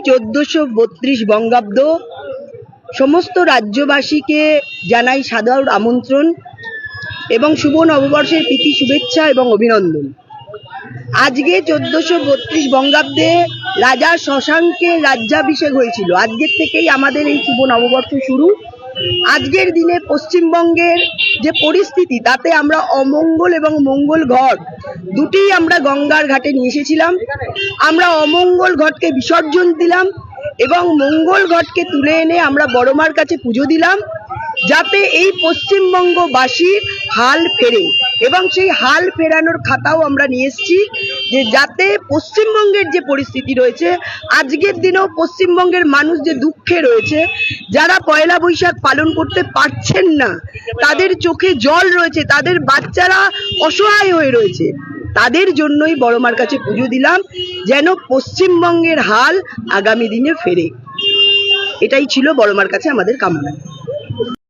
1432 বঙ্গাব্দ সমস্ত রাজ্যবাসীকে জানাই সাদর আমন্ত্রণ এবং শুভ নববর্ষের প্রীতি শুভেচ্ছা এবং অভিনন্দন। আজকে 1432 বঙ্গাব্দে রাজা শশাঙ্কের রাজ্যাভিষেক হয়েছিল। আজকের থেকেই আমাদের এই শুভ নববর্ষ শুরু। আজকের দিনে পশ্চিমবঙ্গের যে পরিস্থিতি তাতে আমরা অমঙ্গল এবং মঙ্গল ঘট দুটিই আমরা গঙ্গার ঘাটে নিয়ে এসেছিলাম। আমরা অমঙ্গল ঘটকে বিসর্জন দিলাম এবং মঙ্গল ঘটকে তুলে এনে আমরা বড় মার কাছে পুজো দিলাম, যাতে এই পশ্চিমবঙ্গবাসীর হাল ফেরে। এবং সেই হাল ফেরানোর খাতাও আমরা নিয়ে এসেছি, যে যাতে পশ্চিমবঙ্গের যে পরিস্থিতি রয়েছে, আজকের দিনেও পশ্চিমবঙ্গের মানুষ যে দুঃখে রয়েছে, যারা পয়লা বৈশাখ পালন করতে পারছেন না, তাদের চোখে জল রয়েছে, তাদের বাচ্চারা অসহায় হয়ে রয়েছে, তাদের জন্যই বড় মার কাছে পুজো দিলাম, যেন পশ্চিমবঙ্গের হাল আগামী দিনে ফেরে। এটাই ছিল বড় মার কাছে আমাদের কামনা।